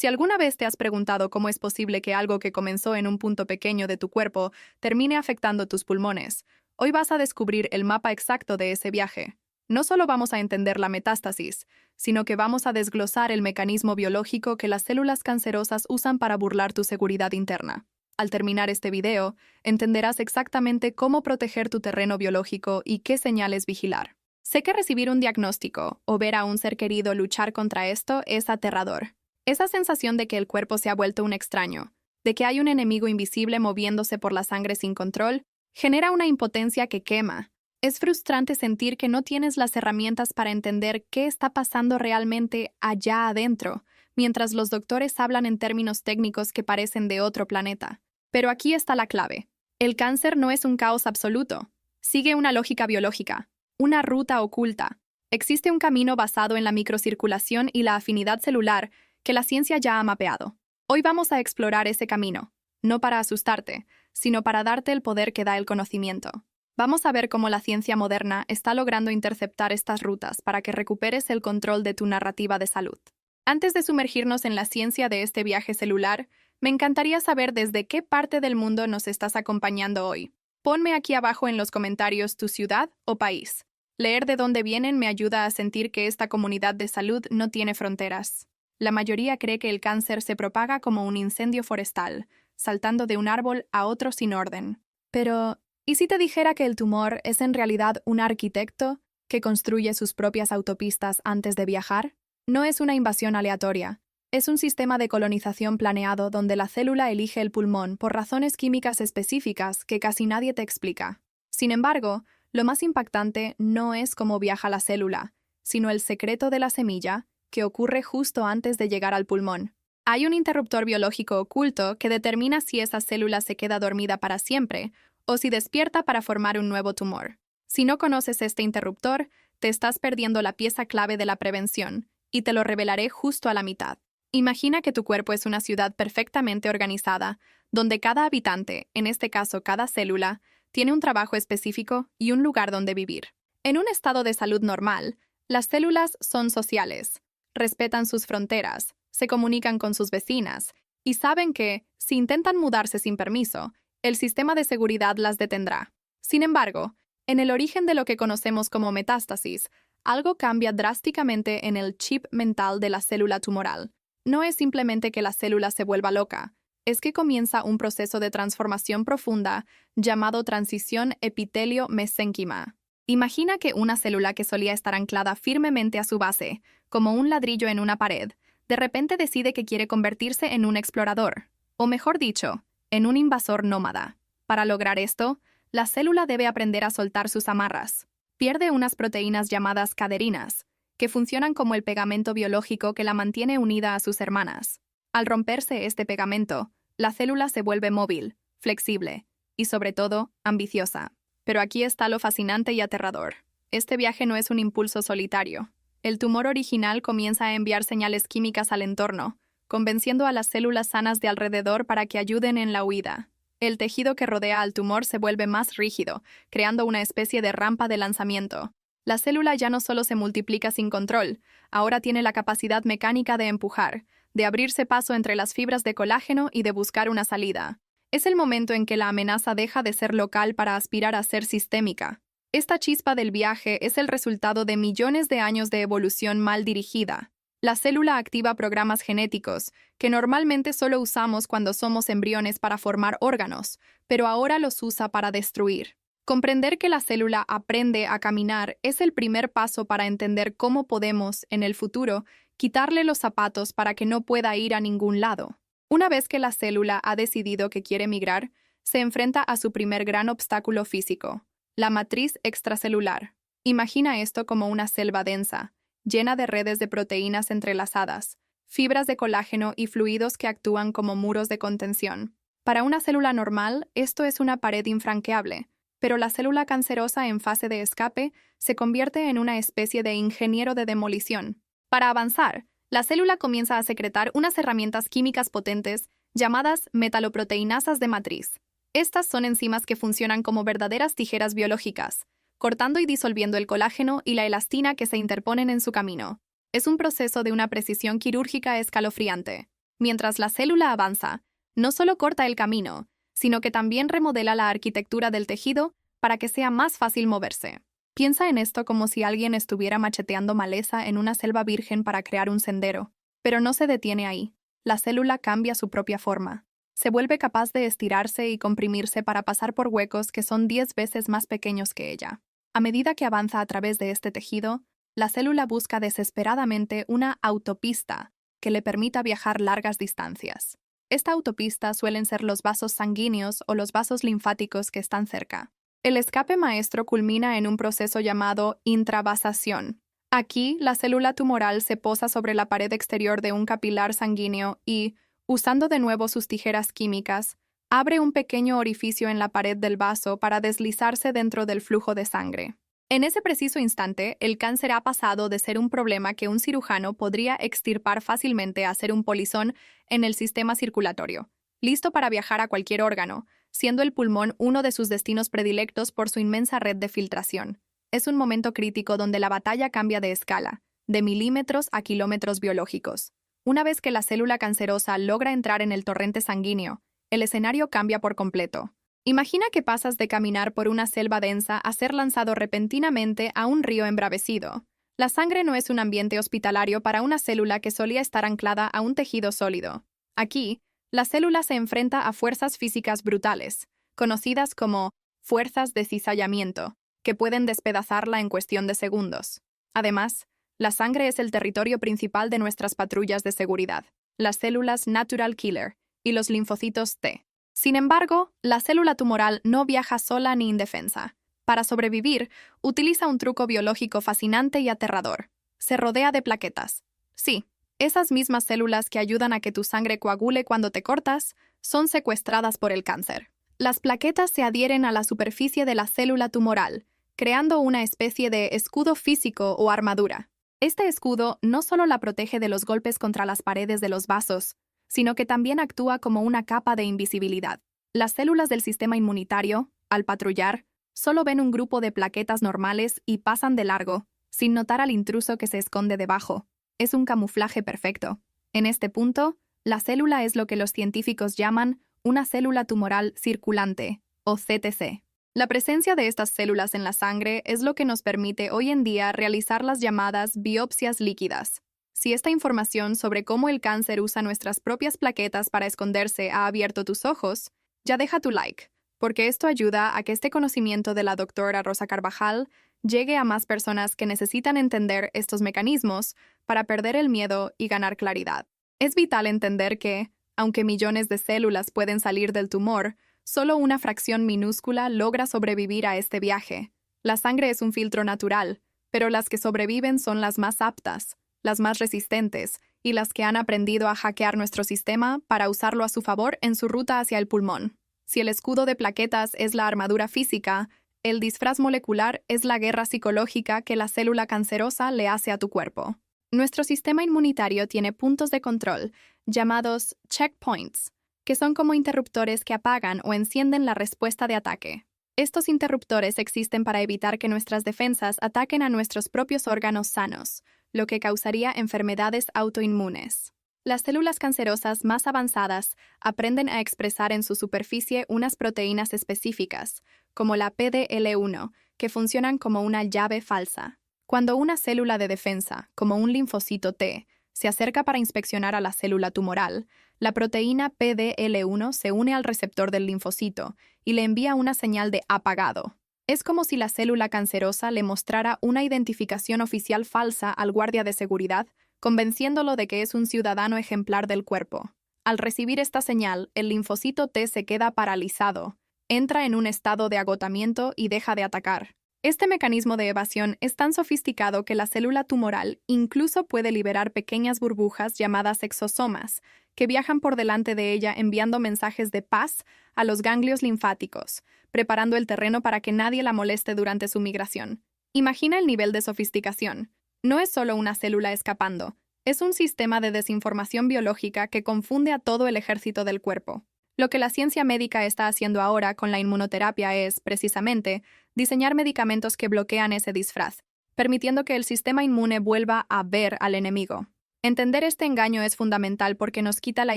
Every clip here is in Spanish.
Si alguna vez te has preguntado cómo es posible que algo que comenzó en un punto pequeño de tu cuerpo termine afectando tus pulmones, hoy vas a descubrir el mapa exacto de ese viaje. No solo vamos a entender la metástasis, sino que vamos a desglosar el mecanismo biológico que las células cancerosas usan para burlar tu seguridad interna. Al terminar este video, entenderás exactamente cómo proteger tu terreno biológico y qué señales vigilar. Sé que recibir un diagnóstico o ver a un ser querido luchar contra esto es aterrador. Esa sensación de que el cuerpo se ha vuelto un extraño, de que hay un enemigo invisible moviéndose por la sangre sin control, genera una impotencia que quema. Es frustrante sentir que no tienes las herramientas para entender qué está pasando realmente allá adentro, mientras los doctores hablan en términos técnicos que parecen de otro planeta. Pero aquí está la clave. El cáncer no es un caos absoluto. Sigue una lógica biológica, una ruta oculta. Existe un camino basado en la microcirculación y la afinidad celular que la ciencia ya ha mapeado. Hoy vamos a explorar ese camino, no para asustarte, sino para darte el poder que da el conocimiento. Vamos a ver cómo la ciencia moderna está logrando interceptar estas rutas para que recuperes el control de tu narrativa de salud. Antes de sumergirnos en la ciencia de este viaje celular, me encantaría saber desde qué parte del mundo nos estás acompañando hoy. Ponme aquí abajo en los comentarios tu ciudad o país. Leer de dónde vienen me ayuda a sentir que esta comunidad de salud no tiene fronteras. La mayoría cree que el cáncer se propaga como un incendio forestal, saltando de un árbol a otro sin orden. Pero, ¿y si te dijera que el tumor es en realidad un arquitecto que construye sus propias autopistas antes de viajar? No es una invasión aleatoria. Es un sistema de colonización planeado donde la célula elige el pulmón por razones químicas específicas que casi nadie te explica. Sin embargo, lo más impactante no es cómo viaja la célula, sino el secreto de la semilla que ocurre justo antes de llegar al pulmón. Hay un interruptor biológico oculto que determina si esa célula se queda dormida para siempre o si despierta para formar un nuevo tumor. Si no conoces este interruptor, te estás perdiendo la pieza clave de la prevención, y te lo revelaré justo a la mitad. Imagina que tu cuerpo es una ciudad perfectamente organizada, donde cada habitante, en este caso cada célula, tiene un trabajo específico y un lugar donde vivir. En un estado de salud normal, las células son sociales, respetan sus fronteras, se comunican con sus vecinas y saben que, si intentan mudarse sin permiso, el sistema de seguridad las detendrá. Sin embargo, en el origen de lo que conocemos como metástasis, algo cambia drásticamente en el chip mental de la célula tumoral. No es simplemente que la célula se vuelva loca, es que comienza un proceso de transformación profunda llamado transición epitelio-mesénquima. Imagina que una célula que solía estar anclada firmemente a su base, como un ladrillo en una pared, de repente decide que quiere convertirse en un explorador, o mejor dicho, en un invasor nómada. Para lograr esto, la célula debe aprender a soltar sus amarras. Pierde unas proteínas llamadas caderinas, que funcionan como el pegamento biológico que la mantiene unida a sus hermanas. Al romperse este pegamento, la célula se vuelve móvil, flexible y, sobre todo, ambiciosa. Pero aquí está lo fascinante y aterrador. Este viaje no es un impulso solitario. El tumor original comienza a enviar señales químicas al entorno, convenciendo a las células sanas de alrededor para que ayuden en la huida. El tejido que rodea al tumor se vuelve más rígido, creando una especie de rampa de lanzamiento. La célula ya no solo se multiplica sin control, ahora tiene la capacidad mecánica de empujar, de abrirse paso entre las fibras de colágeno y de buscar una salida. Es el momento en que la amenaza deja de ser local para aspirar a ser sistémica. Esta chispa del viaje es el resultado de millones de años de evolución mal dirigida. La célula activa programas genéticos, que normalmente solo usamos cuando somos embriones para formar órganos, pero ahora los usa para destruir. Comprender que la célula aprende a caminar es el primer paso para entender cómo podemos, en el futuro, quitarle los zapatos para que no pueda ir a ningún lado. Una vez que la célula ha decidido que quiere migrar, se enfrenta a su primer gran obstáculo físico, la matriz extracelular. Imagina esto como una selva densa, llena de redes de proteínas entrelazadas, fibras de colágeno y fluidos que actúan como muros de contención. Para una célula normal, esto es una pared infranqueable, pero la célula cancerosa en fase de escape se convierte en una especie de ingeniero de demolición. Para avanzar, la célula comienza a secretar unas herramientas químicas potentes llamadas metaloproteinasas de matriz. Estas son enzimas que funcionan como verdaderas tijeras biológicas, cortando y disolviendo el colágeno y la elastina que se interponen en su camino. Es un proceso de una precisión quirúrgica escalofriante. Mientras la célula avanza, no solo corta el camino, sino que también remodela la arquitectura del tejido para que sea más fácil moverse. Piensa en esto como si alguien estuviera macheteando maleza en una selva virgen para crear un sendero, pero no se detiene ahí. La célula cambia su propia forma. Se vuelve capaz de estirarse y comprimirse para pasar por huecos que son 10 veces más pequeños que ella. A medida que avanza a través de este tejido, la célula busca desesperadamente una autopista que le permita viajar largas distancias. Esta autopista suelen ser los vasos sanguíneos o los vasos linfáticos que están cerca. El escape maestro culmina en un proceso llamado intravasación. Aquí, la célula tumoral se posa sobre la pared exterior de un capilar sanguíneo y, usando de nuevo sus tijeras químicas, abre un pequeño orificio en la pared del vaso para deslizarse dentro del flujo de sangre. En ese preciso instante, el cáncer ha pasado de ser un problema que un cirujano podría extirpar fácilmente a ser un polizón en el sistema circulatorio, listo para viajar a cualquier órgano, siendo el pulmón uno de sus destinos predilectos por su inmensa red de filtración. Es un momento crítico donde la batalla cambia de escala, de milímetros a kilómetros biológicos. Una vez que la célula cancerosa logra entrar en el torrente sanguíneo, el escenario cambia por completo. Imagina que pasas de caminar por una selva densa a ser lanzado repentinamente a un río embravecido. La sangre no es un ambiente hospitalario para una célula que solía estar anclada a un tejido sólido. Aquí, la célula se enfrenta a fuerzas físicas brutales, conocidas como fuerzas de cizallamiento, que pueden despedazarla en cuestión de segundos. Además, la sangre es el territorio principal de nuestras patrullas de seguridad, las células Natural Killer y los linfocitos T. Sin embargo, la célula tumoral no viaja sola ni indefensa. Para sobrevivir, utiliza un truco biológico fascinante y aterrador. Se rodea de plaquetas. Sí, esas mismas células que ayudan a que tu sangre coagule cuando te cortas, son secuestradas por el cáncer. Las plaquetas se adhieren a la superficie de la célula tumoral, creando una especie de escudo físico o armadura. Este escudo no solo la protege de los golpes contra las paredes de los vasos, sino que también actúa como una capa de invisibilidad. Las células del sistema inmunitario, al patrullar, solo ven un grupo de plaquetas normales y pasan de largo, sin notar al intruso que se esconde debajo. Es un camuflaje perfecto. En este punto, la célula es lo que los científicos llaman una célula tumoral circulante, o CTC. La presencia de estas células en la sangre es lo que nos permite hoy en día realizar las llamadas biopsias líquidas. Si esta información sobre cómo el cáncer usa nuestras propias plaquetas para esconderse ha abierto tus ojos, ya deja tu like, porque esto ayuda a que este conocimiento de la doctora Rosa Carvajal llegue a más personas que necesitan entender estos mecanismos para perder el miedo y ganar claridad. Es vital entender que, aunque millones de células pueden salir del tumor, solo una fracción minúscula logra sobrevivir a este viaje. La sangre es un filtro natural, pero las que sobreviven son las más aptas, las más resistentes y las que han aprendido a hackear nuestro sistema para usarlo a su favor en su ruta hacia el pulmón. Si el escudo de plaquetas es la armadura física, el disfraz molecular es la guerra psicológica que la célula cancerosa le hace a tu cuerpo. Nuestro sistema inmunitario tiene puntos de control, llamados checkpoints, que son como interruptores que apagan o encienden la respuesta de ataque. Estos interruptores existen para evitar que nuestras defensas ataquen a nuestros propios órganos sanos, lo que causaría enfermedades autoinmunes. Las células cancerosas más avanzadas aprenden a expresar en su superficie unas proteínas específicas, como la PDL1, que funcionan como una llave falsa. Cuando una célula de defensa, como un linfocito T, se acerca para inspeccionar a la célula tumoral, la proteína PDL1 se une al receptor del linfocito y le envía una señal de apagado. Es como si la célula cancerosa le mostrara una identificación oficial falsa al guardia de seguridad, convenciéndolo de que es un ciudadano ejemplar del cuerpo. Al recibir esta señal, el linfocito T se queda paralizado, entra en un estado de agotamiento y deja de atacar. Este mecanismo de evasión es tan sofisticado que la célula tumoral incluso puede liberar pequeñas burbujas llamadas exosomas, que viajan por delante de ella enviando mensajes de paz a los ganglios linfáticos, preparando el terreno para que nadie la moleste durante su migración. Imagina el nivel de sofisticación. No es solo una célula escapando, es un sistema de desinformación biológica que confunde a todo el ejército del cuerpo. Lo que la ciencia médica está haciendo ahora con la inmunoterapia es, precisamente, diseñar medicamentos que bloquean ese disfraz, permitiendo que el sistema inmune vuelva a ver al enemigo. Entender este engaño es fundamental porque nos quita la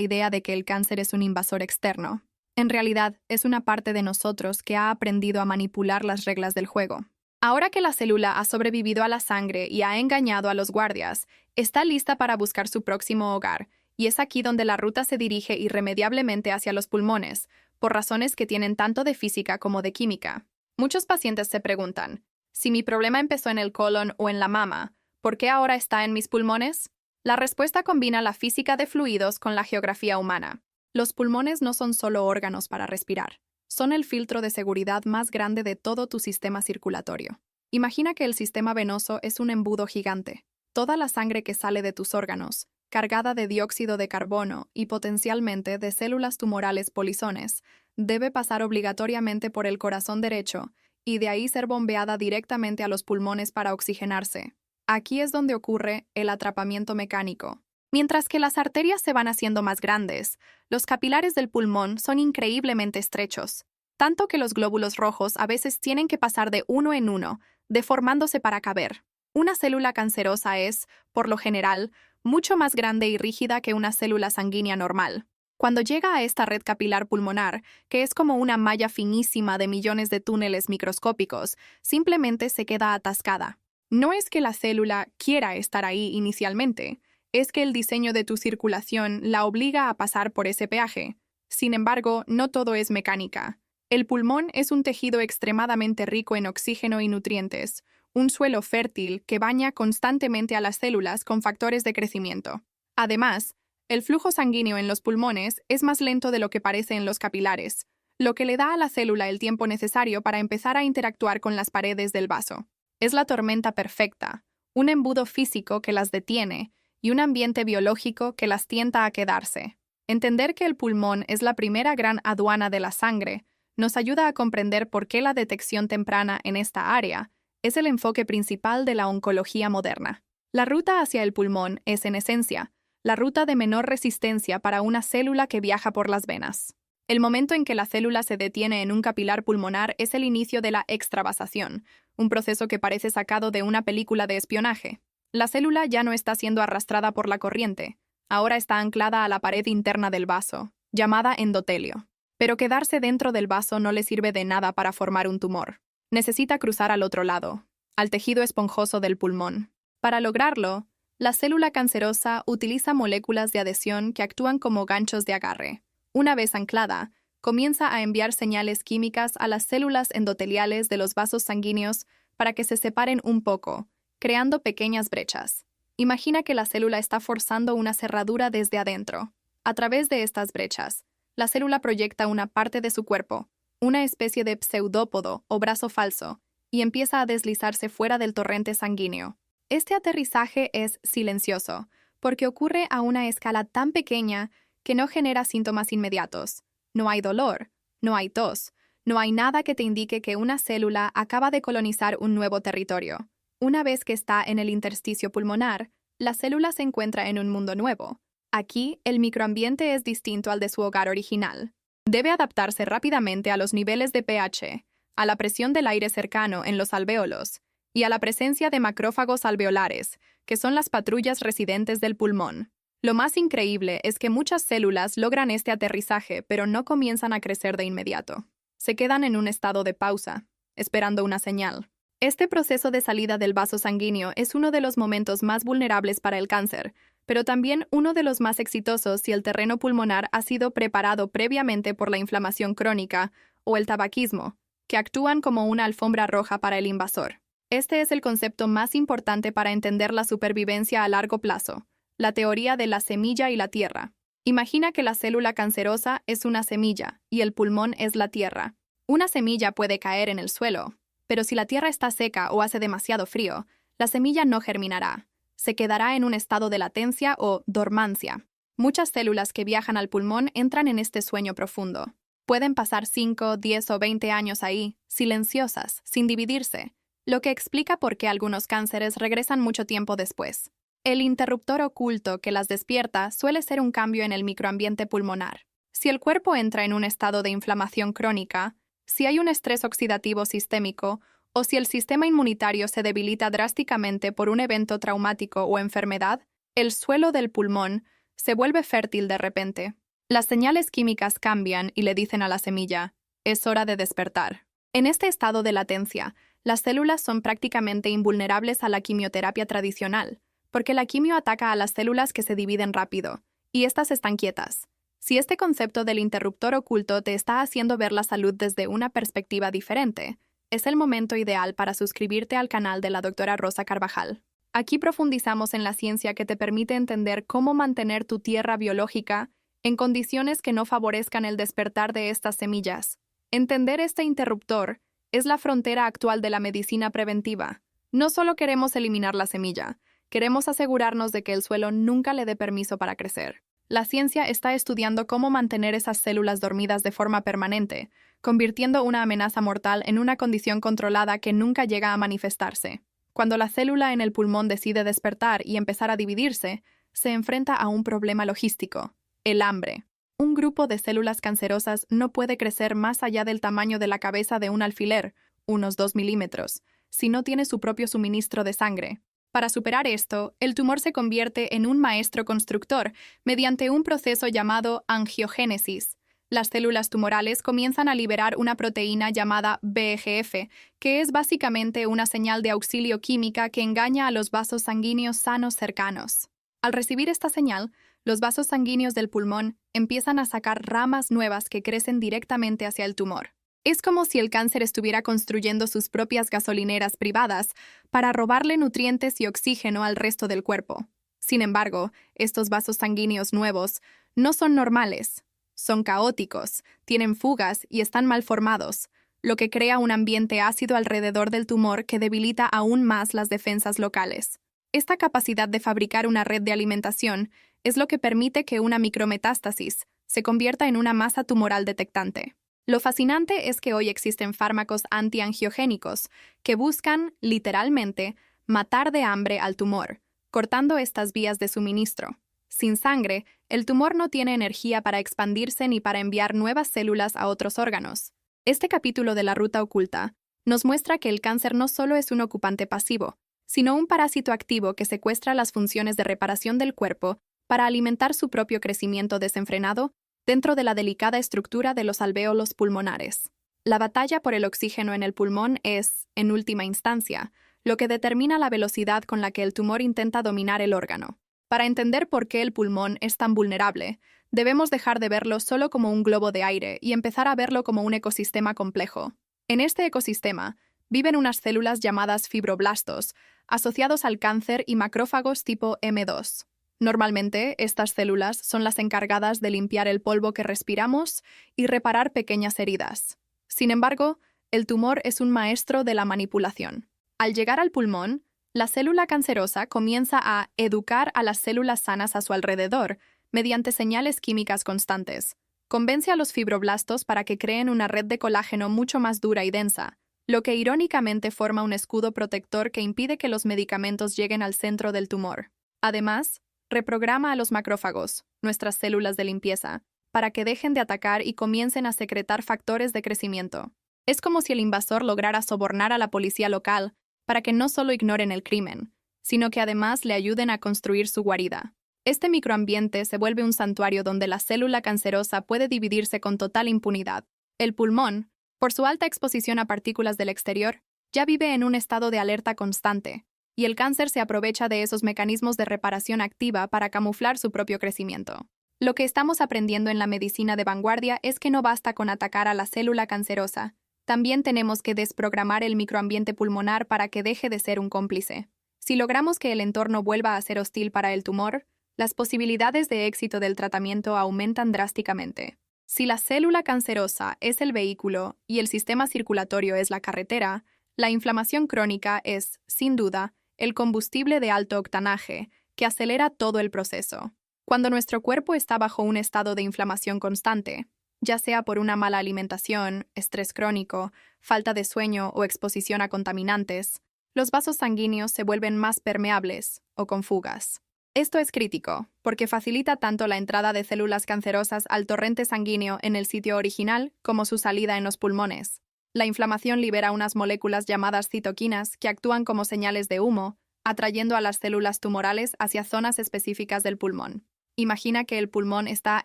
idea de que el cáncer es un invasor externo. En realidad, es una parte de nosotros que ha aprendido a manipular las reglas del juego. Ahora que la célula ha sobrevivido a la sangre y ha engañado a los guardias, está lista para buscar su próximo hogar, y es aquí donde la ruta se dirige irremediablemente hacia los pulmones, por razones que tienen tanto de física como de química. Muchos pacientes se preguntan, si mi problema empezó en el colon o en la mama, ¿por qué ahora está en mis pulmones? La respuesta combina la física de fluidos con la geografía humana. Los pulmones no son solo órganos para respirar, son el filtro de seguridad más grande de todo tu sistema circulatorio. Imagina que el sistema venoso es un embudo gigante. Toda la sangre que sale de tus órganos, cargada de dióxido de carbono y potencialmente de células tumorales polizones, debe pasar obligatoriamente por el corazón derecho y de ahí ser bombeada directamente a los pulmones para oxigenarse. Aquí es donde ocurre el atrapamiento mecánico. Mientras que las arterias se van haciendo más grandes, los capilares del pulmón son increíblemente estrechos, tanto que los glóbulos rojos a veces tienen que pasar de uno en uno, deformándose para caber. Una célula cancerosa es, por lo general, mucho más grande y rígida que una célula sanguínea normal. Cuando llega a esta red capilar pulmonar, que es como una malla finísima de millones de túneles microscópicos, simplemente se queda atascada. No es que la célula quiera estar ahí inicialmente, es que el diseño de tu circulación la obliga a pasar por ese peaje. Sin embargo, no todo es mecánica. El pulmón es un tejido extremadamente rico en oxígeno y nutrientes, un suelo fértil que baña constantemente a las células con factores de crecimiento. Además, el flujo sanguíneo en los pulmones es más lento de lo que parece en los capilares, lo que le da a la célula el tiempo necesario para empezar a interactuar con las paredes del vaso. Es la tormenta perfecta, un embudo físico que las detiene y un ambiente biológico que las tienta a quedarse. Entender que el pulmón es la primera gran aduana de la sangre nos ayuda a comprender por qué la detección temprana en esta área es el enfoque principal de la oncología moderna. La ruta hacia el pulmón es, en esencia, la ruta de menor resistencia para una célula que viaja por las venas. El momento en que la célula se detiene en un capilar pulmonar es el inicio de la extravasación, un proceso que parece sacado de una película de espionaje. La célula ya no está siendo arrastrada por la corriente, ahora está anclada a la pared interna del vaso, llamada endotelio. Pero quedarse dentro del vaso no le sirve de nada para formar un tumor. Necesita cruzar al otro lado, al tejido esponjoso del pulmón. Para lograrlo, la célula cancerosa utiliza moléculas de adhesión que actúan como ganchos de agarre. Una vez anclada, comienza a enviar señales químicas a las células endoteliales de los vasos sanguíneos para que se separen un poco, creando pequeñas brechas. Imagina que la célula está forzando una cerradura desde adentro. A través de estas brechas, la célula proyecta una parte de su cuerpo, una especie de pseudópodo o brazo falso, y empieza a deslizarse fuera del torrente sanguíneo. Este aterrizaje es silencioso, porque ocurre a una escala tan pequeña que no genera síntomas inmediatos. No hay dolor, no hay tos, no hay nada que te indique que una célula acaba de colonizar un nuevo territorio. Una vez que está en el intersticio pulmonar, la célula se encuentra en un mundo nuevo. Aquí, el microambiente es distinto al de su hogar original. Debe adaptarse rápidamente a los niveles de pH, a la presión del aire cercano en los alvéolos y a la presencia de macrófagos alveolares, que son las patrullas residentes del pulmón. Lo más increíble es que muchas células logran este aterrizaje, pero no comienzan a crecer de inmediato. Se quedan en un estado de pausa, esperando una señal. Este proceso de salida del vaso sanguíneo es uno de los momentos más vulnerables para el cáncer, pero también uno de los más exitosos si el terreno pulmonar ha sido preparado previamente por la inflamación crónica o el tabaquismo, que actúan como una alfombra roja para el invasor. Este es el concepto más importante para entender la supervivencia a largo plazo, la teoría de la semilla y la tierra. Imagina que la célula cancerosa es una semilla y el pulmón es la tierra. Una semilla puede caer en el suelo, pero si la tierra está seca o hace demasiado frío, la semilla no germinará. Se quedará en un estado de latencia o dormancia. Muchas células que viajan al pulmón entran en este sueño profundo. Pueden pasar 5, 10 o 20 años ahí, silenciosas, sin dividirse, lo que explica por qué algunos cánceres regresan mucho tiempo después. El interruptor oculto que las despierta suele ser un cambio en el microambiente pulmonar. Si el cuerpo entra en un estado de inflamación crónica, si hay un estrés oxidativo sistémico, o si el sistema inmunitario se debilita drásticamente por un evento traumático o enfermedad, El suelo del pulmón se vuelve fértil de repente. Las señales químicas cambian y le dicen a la semilla, es hora de despertar. En este estado de latencia, las células son prácticamente invulnerables a la quimioterapia tradicional, porque la quimio ataca a las células que se dividen rápido, y éstas están quietas. Si este concepto del interruptor oculto te está haciendo ver la salud desde una perspectiva diferente, es el momento ideal para suscribirte al canal de la doctora Rosa Carvajal. Aquí profundizamos en la ciencia que te permite entender cómo mantener tu tierra biológica en condiciones que no favorezcan el despertar de estas semillas. Entender este interruptor es la frontera actual de la medicina preventiva. No solo queremos eliminar la semilla, queremos asegurarnos de que el suelo nunca le dé permiso para crecer. La ciencia está estudiando cómo mantener esas células dormidas de forma permanente, convirtiendo una amenaza mortal en una condición controlada que nunca llega a manifestarse. Cuando la célula en el pulmón decide despertar y empezar a dividirse, se enfrenta a un problema logístico: el hambre. Un grupo de células cancerosas no puede crecer más allá del tamaño de la cabeza de un alfiler, unos 2 milímetros, si no tiene su propio suministro de sangre. Para superar esto, el tumor se convierte en un maestro constructor mediante un proceso llamado angiogénesis. Las células tumorales comienzan a liberar una proteína llamada VEGF, que es básicamente una señal de auxilio química que engaña a los vasos sanguíneos sanos cercanos. Al recibir esta señal, los vasos sanguíneos del pulmón empiezan a sacar ramas nuevas que crecen directamente hacia el tumor. Es como si el cáncer estuviera construyendo sus propias gasolineras privadas para robarle nutrientes y oxígeno al resto del cuerpo. Sin embargo, estos vasos sanguíneos nuevos no son normales. Son caóticos, tienen fugas y están mal formados, lo que crea un ambiente ácido alrededor del tumor que debilita aún más las defensas locales. Esta capacidad de fabricar una red de alimentación es lo que permite que una micrometástasis se convierta en una masa tumoral detectante. Lo fascinante es que hoy existen fármacos antiangiogénicos que buscan, literalmente, matar de hambre al tumor, cortando estas vías de suministro. Sin sangre, el tumor no tiene energía para expandirse ni para enviar nuevas células a otros órganos. Este capítulo de la ruta oculta nos muestra que el cáncer no solo es un ocupante pasivo, sino un parásito activo que secuestra las funciones de reparación del cuerpo para alimentar su propio crecimiento desenfrenado dentro de la delicada estructura de los alvéolos pulmonares. La batalla por el oxígeno en el pulmón es, en última instancia, lo que determina la velocidad con la que el tumor intenta dominar el órgano. Para entender por qué el pulmón es tan vulnerable, debemos dejar de verlo solo como un globo de aire y empezar a verlo como un ecosistema complejo. En este ecosistema viven unas células llamadas fibroblastos, asociados al cáncer, y macrófagos tipo M2. Normalmente, estas células son las encargadas de limpiar el polvo que respiramos y reparar pequeñas heridas. Sin embargo, el tumor es un maestro de la manipulación. Al llegar al pulmón, la célula cancerosa comienza a educar a las células sanas a su alrededor mediante señales químicas constantes. Convence a los fibroblastos para que creen una red de colágeno mucho más dura y densa, lo que irónicamente forma un escudo protector que impide que los medicamentos lleguen al centro del tumor. Además, reprograma a los macrófagos, nuestras células de limpieza, para que dejen de atacar y comiencen a secretar factores de crecimiento. Es como si el invasor lograra sobornar a la policía local para que no solo ignoren el crimen, sino que además le ayuden a construir su guarida. Este microambiente se vuelve un santuario donde la célula cancerosa puede dividirse con total impunidad. El pulmón, por su alta exposición a partículas del exterior, ya vive en un estado de alerta constante, y el cáncer se aprovecha de esos mecanismos de reparación activa para camuflar su propio crecimiento. Lo que estamos aprendiendo en la medicina de vanguardia es que no basta con atacar a la célula cancerosa, también tenemos que desprogramar el microambiente pulmonar para que deje de ser un cómplice. Si logramos que el entorno vuelva a ser hostil para el tumor, las posibilidades de éxito del tratamiento aumentan drásticamente. Si la célula cancerosa es el vehículo y el sistema circulatorio es la carretera, la inflamación crónica es, sin duda, el combustible de alto octanaje que acelera todo el proceso. Cuando nuestro cuerpo está bajo un estado de inflamación constante, ya sea por una mala alimentación, estrés crónico, falta de sueño o exposición a contaminantes, los vasos sanguíneos se vuelven más permeables o con fugas. Esto es crítico, porque facilita tanto la entrada de células cancerosas al torrente sanguíneo en el sitio original como su salida en los pulmones. La inflamación libera unas moléculas llamadas citoquinas que actúan como señales de humo, atrayendo a las células tumorales hacia zonas específicas del pulmón. Imagina que el pulmón está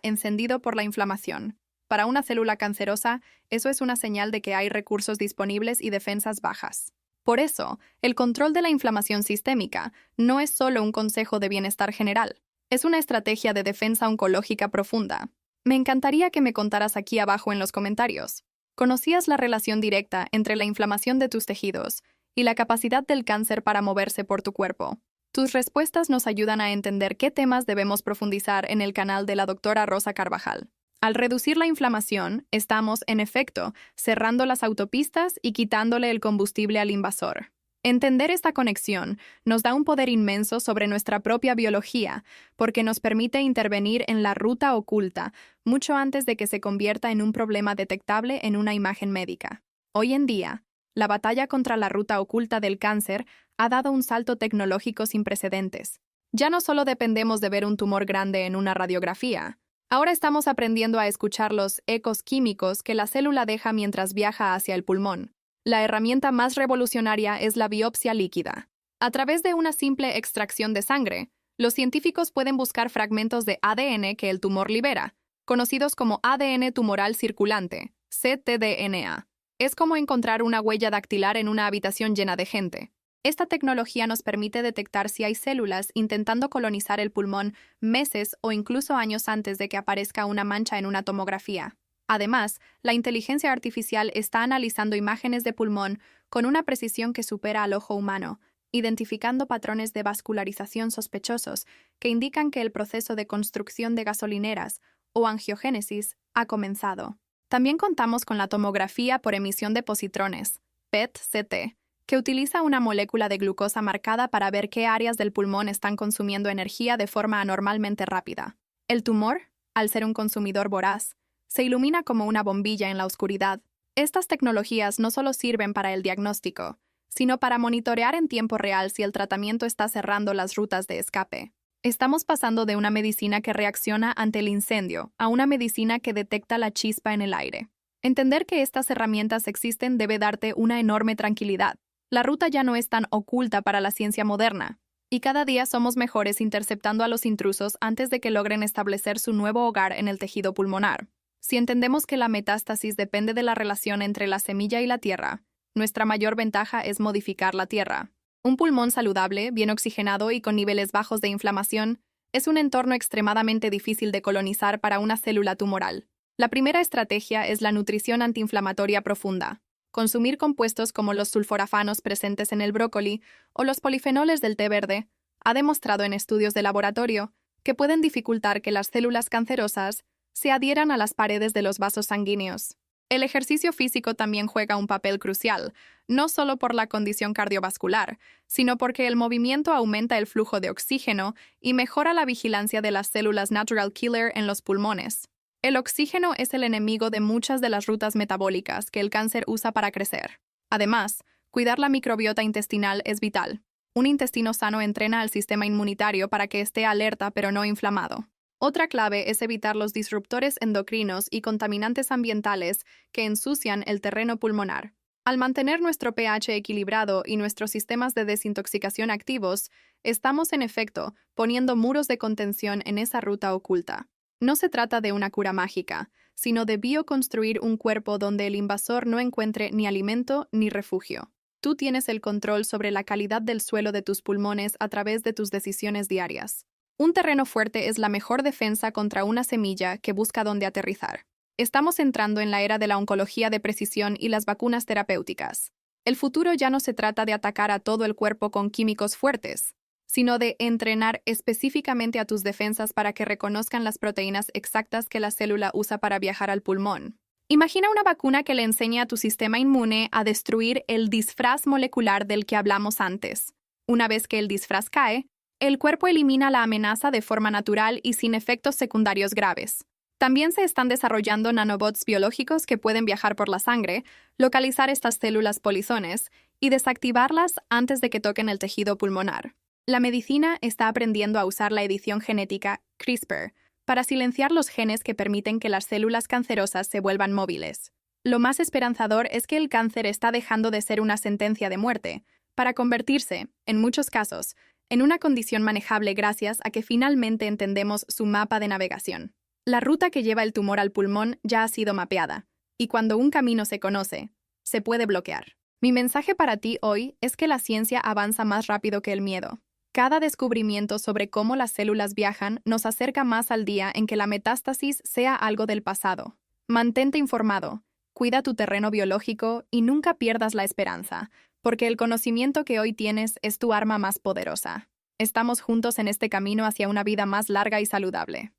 encendido por la inflamación. Para una célula cancerosa, eso es una señal de que hay recursos disponibles y defensas bajas. Por eso, el control de la inflamación sistémica no es solo un consejo de bienestar general, es una estrategia de defensa oncológica profunda. Me encantaría que me contaras aquí abajo en los comentarios. ¿Conocías la relación directa entre la inflamación de tus tejidos y la capacidad del cáncer para moverse por tu cuerpo? Tus respuestas nos ayudan a entender qué temas debemos profundizar en el canal de la doctora Rosa Carvajal. Al reducir la inflamación, estamos, en efecto, cerrando las autopistas y quitándole el combustible al invasor. Entender esta conexión nos da un poder inmenso sobre nuestra propia biología, porque nos permite intervenir en la ruta oculta mucho antes de que se convierta en un problema detectable en una imagen médica. Hoy en día, la batalla contra la ruta oculta del cáncer ha dado un salto tecnológico sin precedentes. Ya no solo dependemos de ver un tumor grande en una radiografía. Ahora estamos aprendiendo a escuchar los ecos químicos que la célula deja mientras viaja hacia el pulmón. La herramienta más revolucionaria es la biopsia líquida. A través de una simple extracción de sangre, los científicos pueden buscar fragmentos de ADN que el tumor libera, conocidos como ADN tumoral circulante, ctDNA. Es como encontrar una huella dactilar en una habitación llena de gente. Esta tecnología nos permite detectar si hay células intentando colonizar el pulmón meses o incluso años antes de que aparezca una mancha en una tomografía. Además, la inteligencia artificial está analizando imágenes de pulmón con una precisión que supera al ojo humano, identificando patrones de vascularización sospechosos que indican que el proceso de construcción de gasolineras o angiogénesis ha comenzado. También contamos con la tomografía por emisión de positrones, PET-CT, que utiliza una molécula de glucosa marcada para ver qué áreas del pulmón están consumiendo energía de forma anormalmente rápida. El tumor, al ser un consumidor voraz, se ilumina como una bombilla en la oscuridad. Estas tecnologías no solo sirven para el diagnóstico, sino para monitorear en tiempo real si el tratamiento está cerrando las rutas de escape. Estamos pasando de una medicina que reacciona ante el incendio a una medicina que detecta la chispa en el aire. Entender que estas herramientas existen debe darte una enorme tranquilidad. La ruta ya no es tan oculta para la ciencia moderna, y cada día somos mejores interceptando a los intrusos antes de que logren establecer su nuevo hogar en el tejido pulmonar. Si entendemos que la metástasis depende de la relación entre la semilla y la tierra, nuestra mayor ventaja es modificar la tierra. Un pulmón saludable, bien oxigenado y con niveles bajos de inflamación es un entorno extremadamente difícil de colonizar para una célula tumoral. La primera estrategia es la nutrición antiinflamatoria profunda. Consumir compuestos como los sulforafanos presentes en el brócoli o los polifenoles del té verde ha demostrado en estudios de laboratorio que pueden dificultar que las células cancerosas se adhieran a las paredes de los vasos sanguíneos. El ejercicio físico también juega un papel crucial, no solo por la condición cardiovascular, sino porque el movimiento aumenta el flujo de oxígeno y mejora la vigilancia de las células natural killer en los pulmones. El oxígeno es el enemigo de muchas de las rutas metabólicas que el cáncer usa para crecer. Además, cuidar la microbiota intestinal es vital. Un intestino sano entrena al sistema inmunitario para que esté alerta pero no inflamado. Otra clave es evitar los disruptores endocrinos y contaminantes ambientales que ensucian el terreno pulmonar. Al mantener nuestro pH equilibrado y nuestros sistemas de desintoxicación activos, estamos en efecto poniendo muros de contención en esa ruta oculta. No se trata de una cura mágica, sino de bioconstruir un cuerpo donde el invasor no encuentre ni alimento ni refugio. Tú tienes el control sobre la calidad del suelo de tus pulmones a través de tus decisiones diarias. Un terreno fuerte es la mejor defensa contra una semilla que busca dónde aterrizar. Estamos entrando en la era de la oncología de precisión y las vacunas terapéuticas. El futuro ya no se trata de atacar a todo el cuerpo con químicos fuertes, sino de entrenar específicamente a tus defensas para que reconozcan las proteínas exactas que la célula usa para viajar al pulmón. Imagina una vacuna que le enseñe a tu sistema inmune a destruir el disfraz molecular del que hablamos antes. Una vez que el disfraz cae, el cuerpo elimina la amenaza de forma natural y sin efectos secundarios graves. También se están desarrollando nanobots biológicos que pueden viajar por la sangre, localizar estas células polizones y desactivarlas antes de que toquen el tejido pulmonar. La medicina está aprendiendo a usar la edición genética CRISPR para silenciar los genes que permiten que las células cancerosas se vuelvan móviles. Lo más esperanzador es que el cáncer está dejando de ser una sentencia de muerte, para convertirse, en muchos casos, en una condición manejable gracias a que finalmente entendemos su mapa de navegación. La ruta que lleva el tumor al pulmón ya ha sido mapeada, y cuando un camino se conoce, se puede bloquear. Mi mensaje para ti hoy es que la ciencia avanza más rápido que el miedo. Cada descubrimiento sobre cómo las células viajan nos acerca más al día en que la metástasis sea algo del pasado. Mantente informado, cuida tu terreno biológico y nunca pierdas la esperanza, porque el conocimiento que hoy tienes es tu arma más poderosa. Estamos juntos en este camino hacia una vida más larga y saludable.